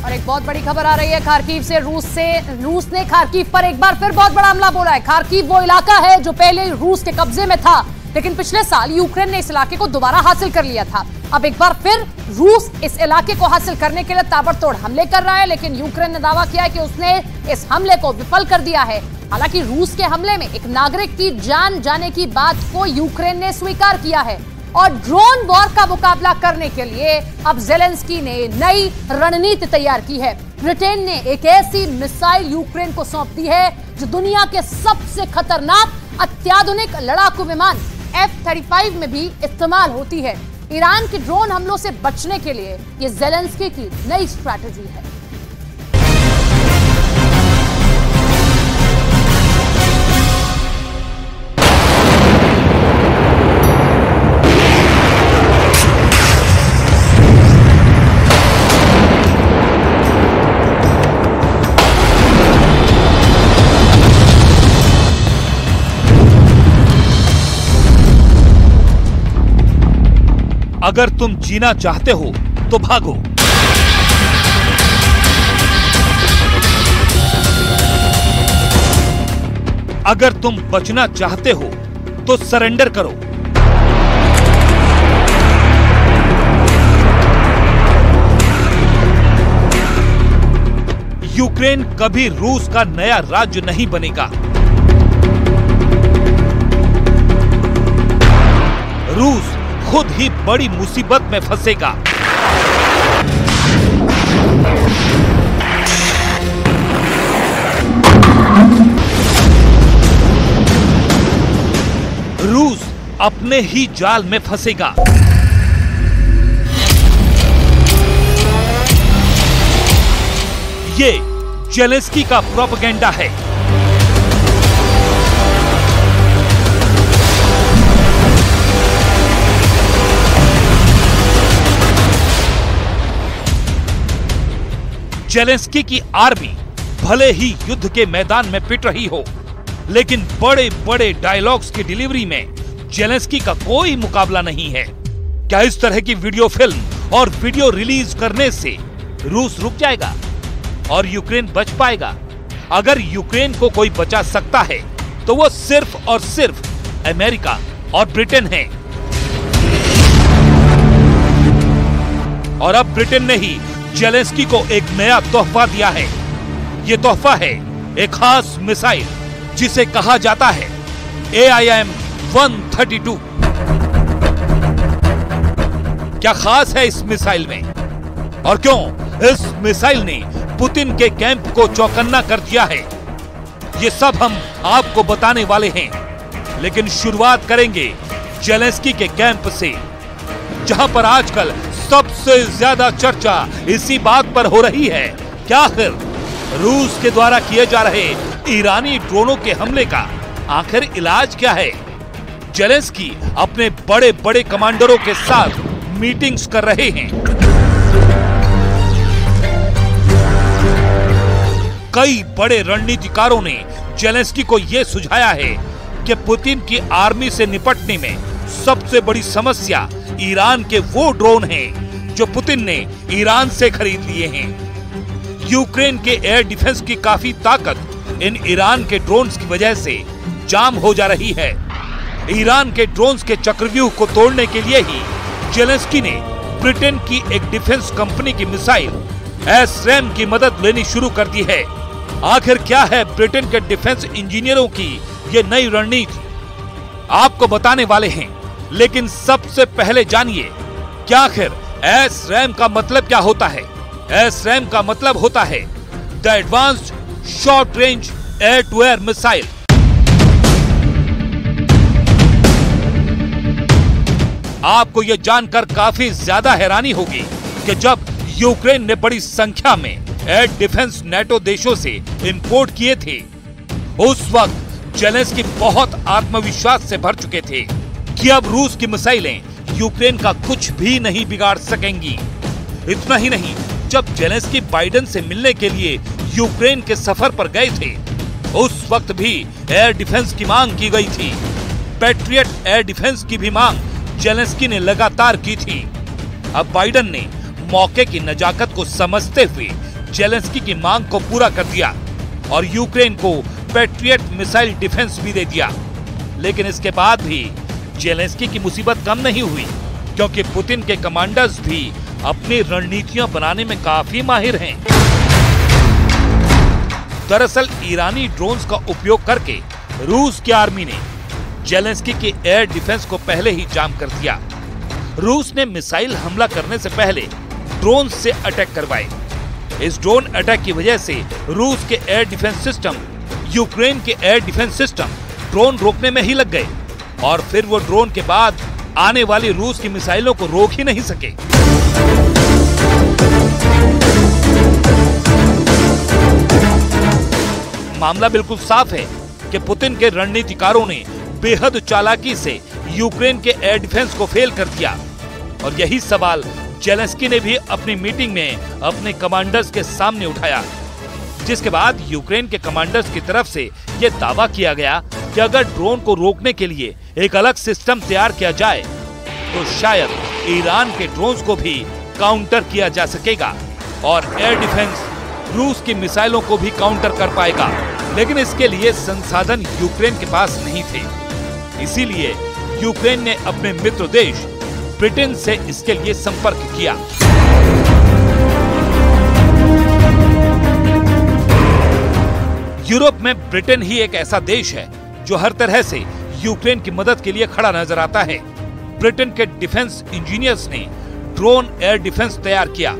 और एक बहुत बड़ी खबर आ रही है खार्किव से। रूस ने खार्किव पर एक बार फिर बहुत बड़ा हमला बोला है। खार्किव वो इलाका है जो पहले रूस के कब्जे में था, लेकिन पिछले साल यूक्रेन ने इस इलाके को दोबारा हासिल कर लिया था। अब एक बार फिर रूस इस इलाके को हासिल करने के लिए ताबड़तोड़ हमले कर रहा है, लेकिन यूक्रेन ने दावा किया है कि उसने इस हमले को विफल कर दिया है। हालांकि रूस के हमले में एक नागरिक की जान जाने की बात को यूक्रेन ने स्वीकार किया है और ड्रोन वॉर का मुकाबला करने के लिए अब जेलेंस्की ने नई रणनीति तैयार की है। ब्रिटेन ने एक ऐसी मिसाइल यूक्रेन को सौंप दी है जो दुनिया के सबसे खतरनाक अत्याधुनिक लड़ाकू विमान F-35 में भी इस्तेमाल होती है। ईरान के ड्रोन हमलों से बचने के लिए ये जेलेंस्की की नई स्ट्रैटेजी है। अगर तुम जीना चाहते हो तो भागो, अगर तुम बचना चाहते हो तो सरेंडर करो। यूक्रेन कभी रूस का नया राज्य नहीं बनेगा। रूस खुद ही बड़ी मुसीबत में फंसेगा। रूस अपने ही जाल में फंसेगा। ये जेलेंस्की का प्रोपेगेंडा है। जेलेंस्की की आर्मी भले ही युद्ध के मैदान में पिट रही हो, लेकिन बड़े बड़े डायलॉग्स की डिलीवरी में जेलेंस्की का कोई मुकाबला नहीं है। क्या इस तरह की वीडियो फिल्म और वीडियो रिलीज करने से रूस रुक जाएगा और यूक्रेन बच पाएगा? अगर यूक्रेन को कोई बचा सकता है तो वो सिर्फ और सिर्फ अमेरिका और ब्रिटेन है। और अब ब्रिटेन ने ही जेलेंस्की को एक नया तोहफा दिया है। ये तोहफा है एक खास मिसाइल जिसे कहा जाता है AIM-132। क्या खास है इस मिसाइल में और क्यों इस मिसाइल ने पुतिन के कैंप को चौकन्ना कर दिया है, ये सब हम आपको बताने वाले हैं। लेकिन शुरुआत करेंगे जेलेंस्की के कैंप से, जहां पर आजकल सबसे ज्यादा चर्चा इसी बात पर हो रही है क्या आखिर रूस के द्वारा किए जा रहे ईरानी ड्रोनों के हमले का आखिर इलाज क्या है। जेलेंस्की अपने बड़े बड़े कमांडरों के साथ मीटिंग्स कर रहे हैं। कई बड़े रणनीतिकारों ने जेलेंस्की को यह सुझाया है कि पुतिन की आर्मी से निपटने में सबसे बड़ी समस्या ईरान के वो ड्रोन हैं जो पुतिन ने ईरान से खरीद लिए हैं। यूक्रेन के एयर डिफेंस की काफी ताकत इन ईरान के ड्रोन्स की वजह से जाम हो जा रही है। ईरान के ड्रोन्स के चक्रव्यूह को तोड़ने के लिए ही जेलेंस्की ने ब्रिटेन की एक डिफेंस कंपनी की मिसाइल एसरेम की मदद लेनी शुरू कर दी है। आखिर क्या है ब्रिटेन के डिफेंस इंजीनियरों की ये नई रणनीति, आपको बताने वाले हैं। लेकिन सबसे पहले जानिए क्या आखिर एसरेम का मतलब क्या होता है। एसरेम का मतलब होता है the advanced short range air to air missile. आपको यह जानकर काफी ज्यादा हैरानी होगी कि जब यूक्रेन ने बड़ी संख्या में एयर डिफेंस नेटो देशों से इंपोर्ट किए थे, उस वक्त जेलेंस्की बहुत आत्मविश्वास से भर चुके थे कि अब रूस की मिसाइलें यूक्रेन का कुछ भी नहीं बिगाड़ सकेंगी। इतना ही नहीं, जब जेलेंस्की बाइडेन से मिलने के लिए यूक्रेन के सफर पर गए थे, उस वक्त भी एयर डिफेंस की मांग की गई थी। पैट्रियट एयर डिफेंस की भी मांग जेलेंस्की ने लगातार की थी। अब बाइडेन ने मौके की नजाकत को समझते हुए जेलेंस्की की मांग को पूरा कर दिया और यूक्रेन को पैट्रियट मिसाइल डिफेंस भी दे दिया। लेकिन इसके बाद भी जेलेंस्की की मुसीबत कम नहीं हुई, क्योंकि पुतिन के कमांडर्स भी अपनी रणनीतियां बनाने में काफी माहिर हैं। दरअसल ईरानी ड्रोन्स का उपयोग करके रूस की आर्मी ने जेलेंस्की की एयर डिफेंस को पहले ही जाम कर दिया। रूस ने मिसाइल हमला करने से पहले ड्रोन से अटैक करवाए। इस ड्रोन अटैक की वजह से रूस के एयर डिफेंस सिस्टम, यूक्रेन के एयर डिफेंस सिस्टम ड्रोन रोकने में ही लग गए और फिर वो ड्रोन के बाद आने वाली रूस की मिसाइलों को रोक ही नहीं सके। मामला बिल्कुल साफ है कि पुतिन के रणनीतिकारों ने बेहद चालाकी से यूक्रेन के एयर डिफेंस को फेल कर दिया और यही सवाल जेलेंस्की ने भी अपनी मीटिंग में अपने कमांडर्स के सामने उठाया, जिसके बाद यूक्रेन के कमांडर्स की तरफ से यह दावा किया गया कि अगर ड्रोन को रोकने के लिए एक अलग सिस्टम तैयार किया जाए तो शायद ईरान के ड्रोन्स को भी काउंटर किया जा सकेगा और एयर डिफेंस रूस की मिसाइलों को भी काउंटर कर पाएगा। लेकिन इसके लिए संसाधन यूक्रेन के पास नहीं थे, इसीलिए यूक्रेन ने अपने मित्र देश ब्रिटेन से इसके लिए संपर्क किया। यूरोप में ब्रिटेन ही एक ऐसा देश है जो हर तरह से यूक्रेन की मदद के लिए खड़ा नजर आता है। ब्रिटेन के डिफेंस इंजीनियर्स ने ड्रोन एयर डिफेंस तैयार किया।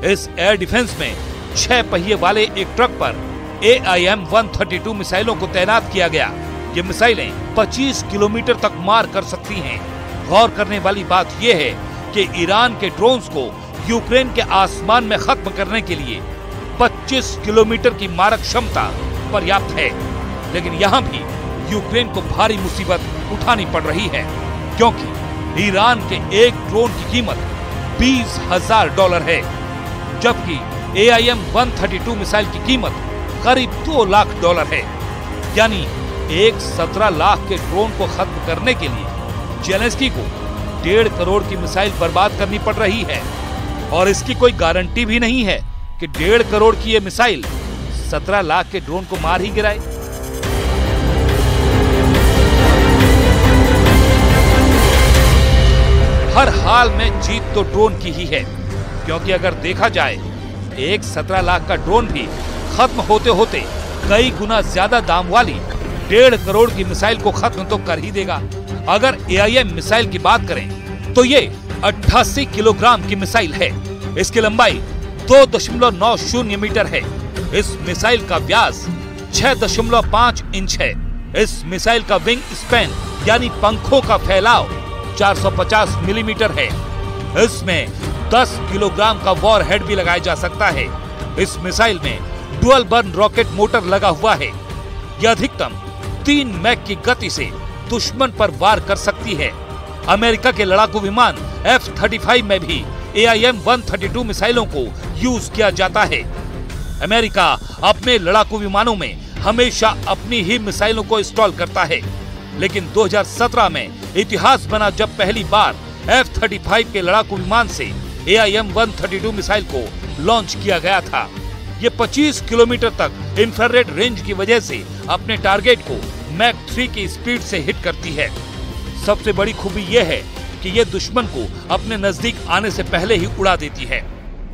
इस एयर डिफेंस में 6 पहिए वाले एक ट्रक पर AIM-132 मिसाइलों को तैनात किया गया। ये मिसाइलें 25 किलोमीटर तक मार कर सकती हैं। गौर करने वाली बात यह है कि ईरान के ड्रोन्स को यूक्रेन के आसमान में खत्म करने के लिए 25 किलोमीटर की मारक क्षमता पर्याप्त है। लेकिन यहाँ भी यूक्रेन को भारी मुसीबत उठानी पड़ रही है, क्योंकि ईरान के एक ड्रोन की कीमत $20,000 है, जबकि AIM-132 मिसाइल की कीमत करीब $2 लाख है। यानी एक 17 लाख के ड्रोन को खत्म करने के लिए जेलेंस्की को 1.5 करोड़ की मिसाइल बर्बाद करनी पड़ रही है और इसकी कोई गारंटी भी नहीं है कि 1.5 करोड़ की ये मिसाइल 17 लाख के ड्रोन को मार ही गिराए। हर हाल में जीत तो ड्रोन की ही है, क्योंकि अगर देखा जाए एक 17 लाख का ड्रोन भी खत्म होते होते कई गुना ज्यादा दाम वाली 1.5 करोड़ की मिसाइल को खत्म तो कर ही देगा। अगर AIM मिसाइल की बात करें तो ये 88 किलोग्राम की मिसाइल है। इसकी लंबाई 2.90 मीटर है। इस मिसाइल का व्यास 6.5 इंच है। इस मिसाइल का विंग स्पैन यानी पंखों का फैलाव 450 मिलीमीटर है। इसमें 10 किलोग्राम का वॉर हेड भी लगाया जा सकता है। इस मिसाइल में डुअल बर्न रॉकेट मोटर लगा हुआ है। यह अधिकतम 3 मैक की गति से दुश्मन पर वार कर सकती है। अमेरिका के लड़ाकू विमान F-35 में भी AIM-132 मिसाइलों को यूज किया जाता है। अमेरिका अपने लड़ाकू विमानों में हमेशा अपनी ही मिसाइलों को इंस्टॉल करता है, लेकिन 2017 में इतिहास बना जब पहली बार F-35 के लड़ाकू विमान से AIM-132 मिसाइल को लॉन्च किया गया था। ये 25 किलोमीटर तक इंफ्रारेड रेंज की वजह से अपने टारगेट को मैक 3 की स्पीड से हिट करती है। सबसे बड़ी खूबी यह है कि ये दुश्मन को अपने नजदीक आने से पहले ही उड़ा देती है।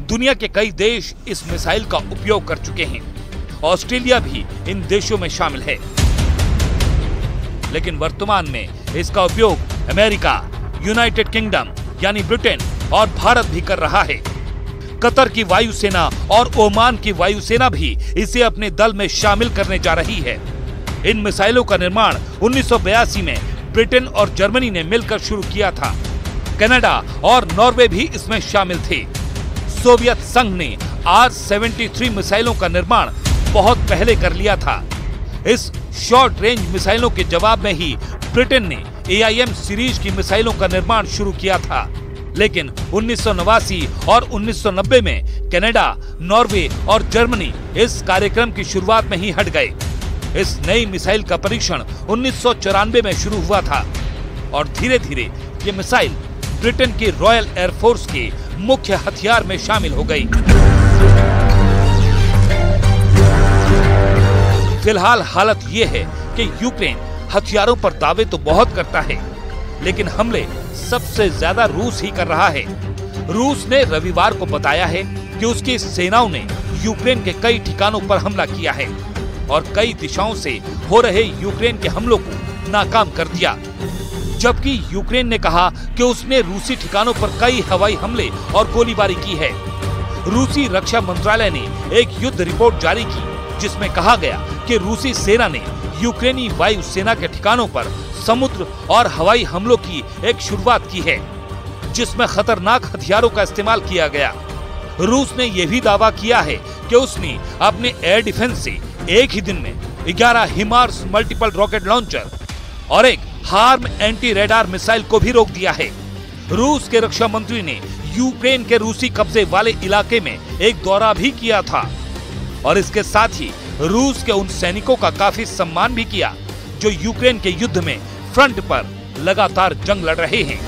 दुनिया के कई देश इस मिसाइल का उपयोग कर चुके हैं। ऑस्ट्रेलिया भी इन देशों में शामिल है, लेकिन वर्तमान में इसका उपयोग अमेरिका, यूनाइटेड किंगडम यानी ब्रिटेन और भारत भी कर रहा है। कतर की वायुसेना और ओमान की वायुसेना भी इसे अपने दल में शामिल करने जा रही है। इन मिसाइलों का निर्माण 1982 में ब्रिटेन और जर्मनी ने मिलकर शुरू किया था। कनाडा और नॉर्वे भी इसमें शामिल थे। सोवियत संघ ने R-73 मिसाइलों का निर्माण बहुत पहले कर लिया था। इस शॉर्ट रेंज मिसाइलों के जवाब में ही ब्रिटेन ने AIM सीरीज की मिसाइलों का निर्माण शुरू किया था। लेकिन 1989 और 1990 में कनाडा, नॉर्वे और जर्मनी इस कार्यक्रम की शुरुआत में ही हट गए। इस नई मिसाइल का परीक्षण 1994 में शुरू हुआ था और धीरे धीरे ये मिसाइल ब्रिटेन की रॉयल एयरफोर्स के मुख्य हथियार में शामिल हो गई। फिलहाल हालत ये है कि यूक्रेन हथियारों पर दावे तो बहुत करता है, लेकिन हमले सबसे ज्यादा रूस ही कर रहा है। रूस ने रविवार को बताया है कि उसकी सेनाओं ने यूक्रेन के कई ठिकानों पर हमला किया है और कई दिशाओं से हो रहे यूक्रेन के हमलों को नाकाम कर दिया, जबकि यूक्रेन ने कहा कि उसने रूसी ठिकानों पर कई हवाई हमले और गोलीबारी की है। रूसी रक्षा मंत्रालय ने एक युद्ध रिपोर्ट जारी की, जिसमें कहा गया कि रूसी सेना ने यूक्रेनी वायु सेना के ठिकानों पर समुद्र और हवाई हमलों की एक शुरुआत की है, जिसमें खतरनाक हथियारों का इस्तेमाल किया गया। रूस ने यह भी दावा किया है कि उसने अपने एयर डिफेंस से एक ही दिन में 11 हिमार्स मल्टीपल रॉकेट लॉन्चर और एक हार्म एंटी रेडार मिसाइल को भी रोक दिया है। रूस के रक्षा मंत्री ने यूक्रेन के रूसी कब्जे वाले इलाके में एक दौरा भी किया था और इसके साथ ही रूस के उन सैनिकों का काफी सम्मान भी किया जो यूक्रेन के युद्ध में फ्रंट पर लगातार जंग लड़ रहे हैं।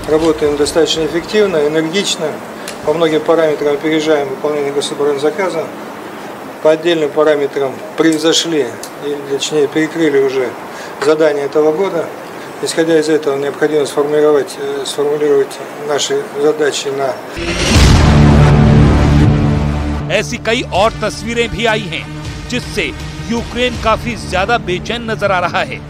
Работаем достаточно эффективно, энергично. По многим параметрам опережаем выполнение гособоронзаказа. По отдельным параметрам превзошли, или точнее перекрыли уже задания этого года. Исходя из этого, необходимо сформулировать наши задачи на... ऐसी कई और तस्वीरें भी आई हैं, जिससे यूक्रेन काफी ज्यादा बेचैन नजर आ रहा है।